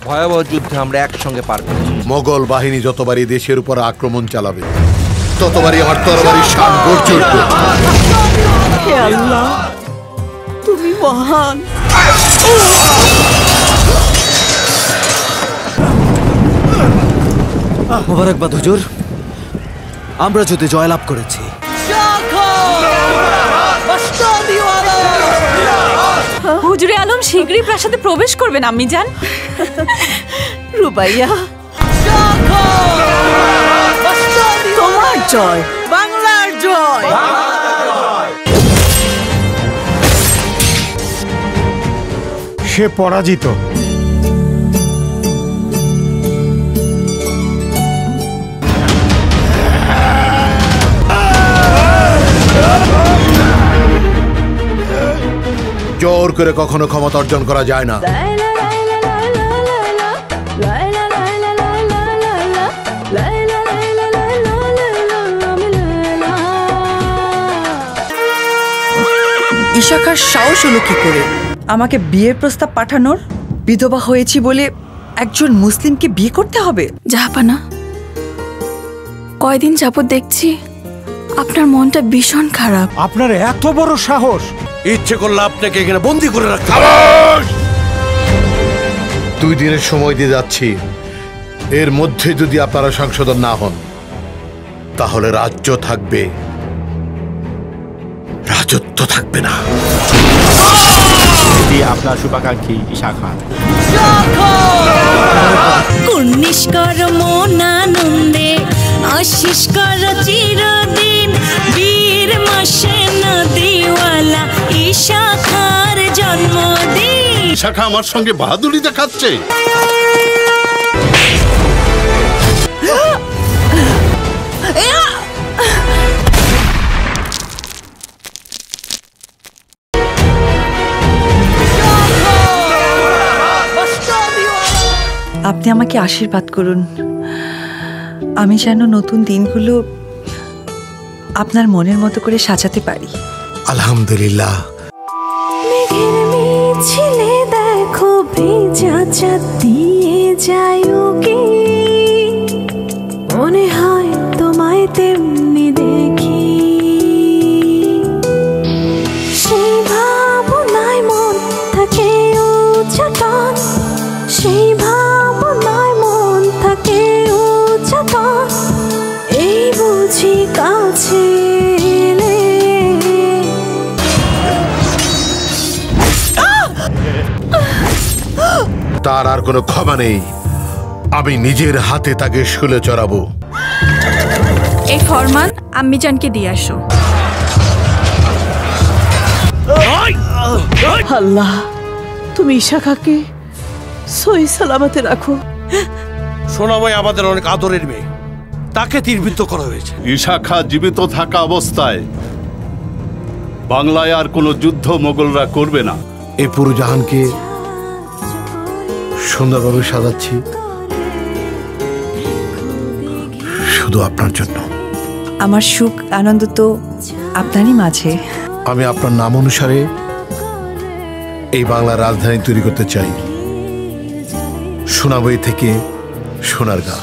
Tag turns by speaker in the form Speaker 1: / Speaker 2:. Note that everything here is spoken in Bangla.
Speaker 1: ভয়াবহ যুদ্ধে আমরা একসঙ্গে পার করেছি।
Speaker 2: মোগল বাহিনী যতবারই দেশের উপর আক্রমণ চালাবে ততবারই আমার তরবারির শান গর্জে উঠবে।
Speaker 3: হে আল্লাহ, তুমি মহান।
Speaker 4: মোবারকবাদ হুজুর, আমরা যুদ্ধে জয়লাভ করেছি।
Speaker 5: হুজুরে আলম শীঘ্রই প্রাসাদে প্রবেশ করবেন আম্মি জান।
Speaker 3: রুবাইয়া, তোমার জয়, বাংলার জয়।
Speaker 6: সে পরাজিত।
Speaker 2: জোর করে কখনো ক্ষমতা অর্জন করা যায় না।
Speaker 3: ইশাখার সাহস হলো কি করে আমাকে বিয়ের প্রস্তাব পাঠানোর? বিধবা হয়েছি বলে একজন মুসলিমকে বিয়ে করতে হবে?
Speaker 5: জাহাপানা, কয়দিন যাবত দেখছি আপনার মনটা ভীষণ খারাপ।
Speaker 6: আপনার এত বড় সাহস!
Speaker 1: ইচ্ছে করলে আপনাকে এখানে বন্দি করে রাখতে হবে।
Speaker 2: 2 দিনের সময় দিয়ে যাচ্ছি, এর মধ্যে যদি আপনারা সংশোধন না হন তাহলে রাজ্য থাকবে, রাজত্ব থাকবে না।
Speaker 6: আপনার শুভাকাঙ্ক্ষী ইশাখা।
Speaker 5: কুর্নিশ কর মনানন্দে, আশিস কর চিরদিন, বীর মাসে নদীওয়ালা ইশাখার জন্মদিন।
Speaker 2: ইশাখা আমার সঙ্গে বাহাদুরি দেখাচ্ছে।
Speaker 3: আপনি আমাকে আশীর্বাদ করুন, আমি যেন নতুন দিনগুলো আপনার মনের মতো করে সাজাতে পারি।
Speaker 2: আলহামদুলিল্লাহ।
Speaker 5: মেঘের মিছিলে দেখো ভেজা চাঁদ দিয়ে যায় ওকে, মনে হয় তোমায় তেমনি দেখি। সেই ভাবনায় মন থাকে উচ্চতন, সেই ভাবনায় মন থাকে উচ্চতন, এই বুঝি কাছে এলে।
Speaker 2: তার আর কোনো ক্ষমা নেই, আমি নিজের হাতে তাকে শুলে চড়াবো।
Speaker 5: এই ফরমান আম্মিজানকে দিয়ে আসো।
Speaker 3: আল্লাহ, তুমি ইশাখাকে সহি সালামতে রাখো।
Speaker 1: সোনাময় আমাদের অনেক আদরের মেয়ে, তাকে তীরবিদ্ধ করা হয়েছে।
Speaker 7: ইশাখা জীবিত থাকা অবস্থায় বাংলায় আর কোনো যুদ্ধ মোগলরা করবে না।
Speaker 2: এই পুরো জাহানকে সুন্দরভাবে সাজাচ্ছি শুধু আপনার জন্য।
Speaker 3: আমার সুখ আনন্দ তো আপনারই মাঝে।
Speaker 2: আমি আপনার নাম অনুসারে এই বাংলার রাজধানী তৈরি করতে চাই, সোনাবই থেকে সোনারগাঁ।